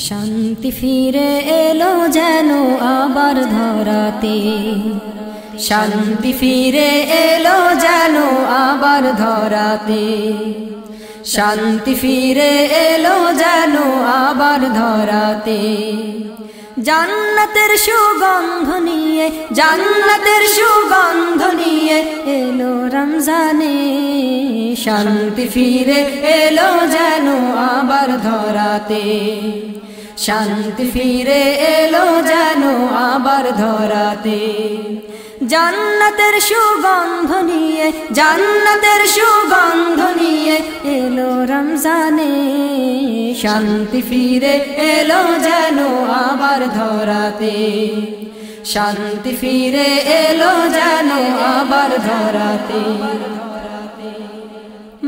শান্তি ফিরে এলো যেন আবার ধরাতে, শান্তি ফিরে এলো যেন আবার ধরাতে, শান্তি ফিরে এলো যেন আবার ধরাতে। জান্নাতের সুগন্ধ নিয়ে, জান্নাতের সুগন্ধ নিয়ে এলো রমজানে, শান্তি ফিরে এলো যেন আবার ধরাতে, শান্তি ফিরে এলো যেন আবার ধরাতে। জান্নাতের সুগন্ধ নিয়ে, জান্নাতের সুগন্ধ নিয়ে এলো রমজানে, শান্তি ফিরে এলো যেন আবার ধরাতে, শান্তি ফিরে এলো যেন আবার ধরাতে।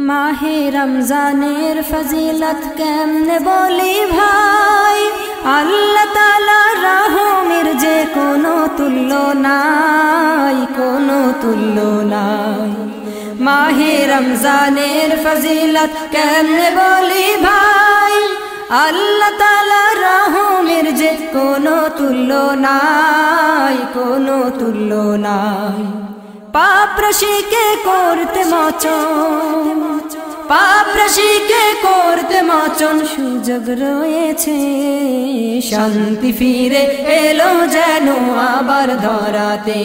মাহে রমজানের ফজিলত কেমনে বলি ভাই, আল্লাহ তাআলার রহমের যে কোনো তুল্য নাই, কোনো তুল্য নাই। মাহে রমজানের ফজিলত কেমনে বলি ভাই, আল্লাহ তাআলার রহমের যে কোনো তুল্য নাই, কোনো তুল্য নাই। পাপ রাশিকে করতে মোচন, পাপ রাশিকে করতে মোচন সুযোগ রয়েছে, শান্তি ফিরে এলো যেন আবার ধরাতে,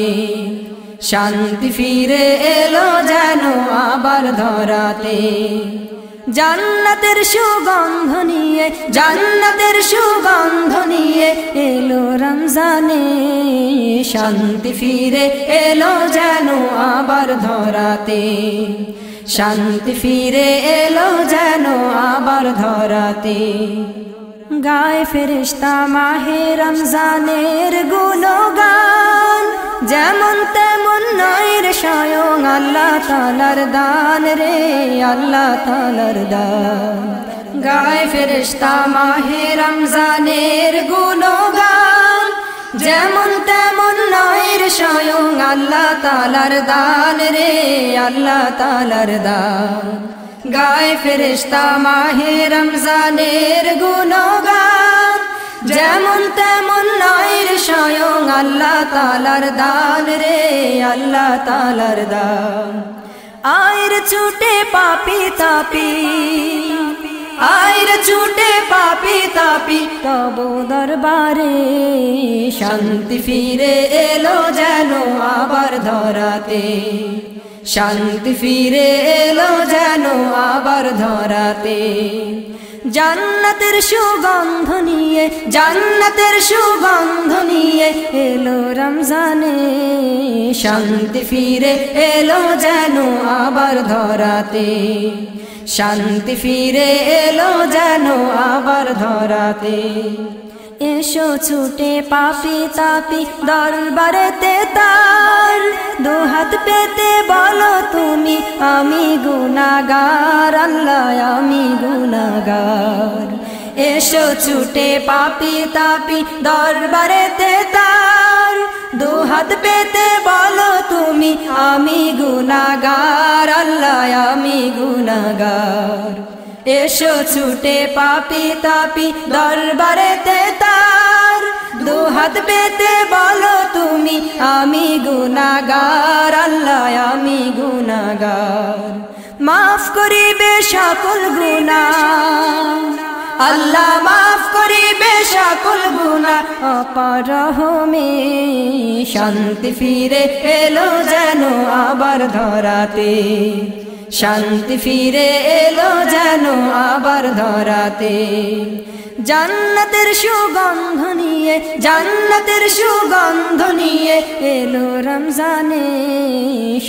শান্তি ফিরে এলো যেন আবার ধরাতে। জান্নাতের সুগন্ধ নিয়ে, জান্নাতের সুগন্ধ নিয়ে এলো রমজানে, শান্তি ফিরে এলো যেন আবার ধরাতে, শান্তি ফিরে এলো যেন আবার ধরাতে। গায়ে ফেরেশতা মাহে রমজানের গুণগান, যেমন তেমন নয় রে স্বয়ং আল্লাহ তাআলার দান রে, আল্লাহ তাআলার দান। গায়ে ফেরেশতা মাহে রমজানের গুণগান, যেমন তেমন নয় রে স্বয়ং আল্লাহ তাআলার দান রে, আল্লাহ তাআলার দান। গায়ে ফেরেশতা মাহে রমজানের গুণগান, যেমন তেমন নয় রে স্বয়ং আল্লাহ তাআলার দান রে, আল্লাহ তাআলার দান। আয়ের ছুটে পাপি তাপি, আয়ের ছুটে পাপি তাপি তব দরবারে, শান্তি ফিরে এলো যেন আবার ধরাতে, শান্তি ফিরে এলো যেন আবার ধরাতে। জান্নাতের সুগন্ধ নিয়ে, জান্নাতের সুগন্ধ নিয়ে এলো রমজানে, শান্তি ফিরে এলো যেন আবার ধরাতে, শান্তি ফিরে এলো যেন আবার ধরাতে। এসো ছুটে পাপি তাপি দরবারেতে তার, দুহাত পেতে বলো তুমি আমি গুনাহগার, আল্লাহ আমি গুনাহগার। এসো ছুটে পাপি তাপি দরবারেতে তার, দুহাত পেতে বলো তুমি আমি গুনাহগার, আল্লাহ আমি গুনাহগার। এসো ছুটে পাপি তাপি দরবারেতে তার, দুহাত পেতে বলো তুমি আমি গুনাহগার, আল্লাহ আমি গুনাহগার। মাফ করিবে সকল গুনাহ, আল্লাহ মাফ করিবে সকল গুনাহ অপার রহমে, শান্তি ফিরে এলো যেন আবার ধরাতে, শান্তি ফিরে এলো যেন আবার ধরাতে। জান্নাতের সুগন্ধ নিয়ে, জান্নাতের সুগন্ধ নিয়ে এলো রমজানে,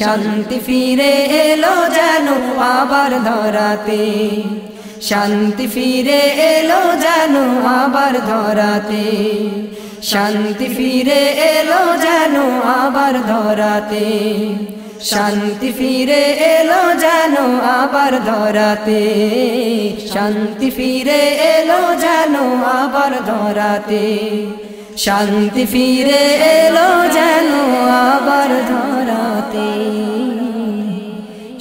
শান্তি ফিরে এলো যেন আবার ধরাতে, শান্তি ফিরে এলো যেন আবার ধরাতে, শান্তি ফিরে এলো যেন আবার ধরাতে, শান্তি ফিরে এলো যেন আবার ধরাতে, শান্তি ফিরে এলো যেন আবার ধরাতে, শান্তি ফিরে এলো যেন আবার ধরাতে,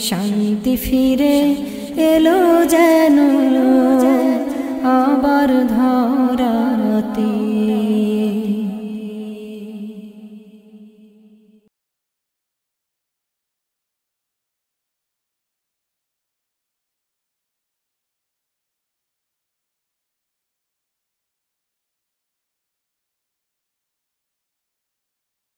শান্তি ফিরে এলো যেন আবার ধরা। রহমতি।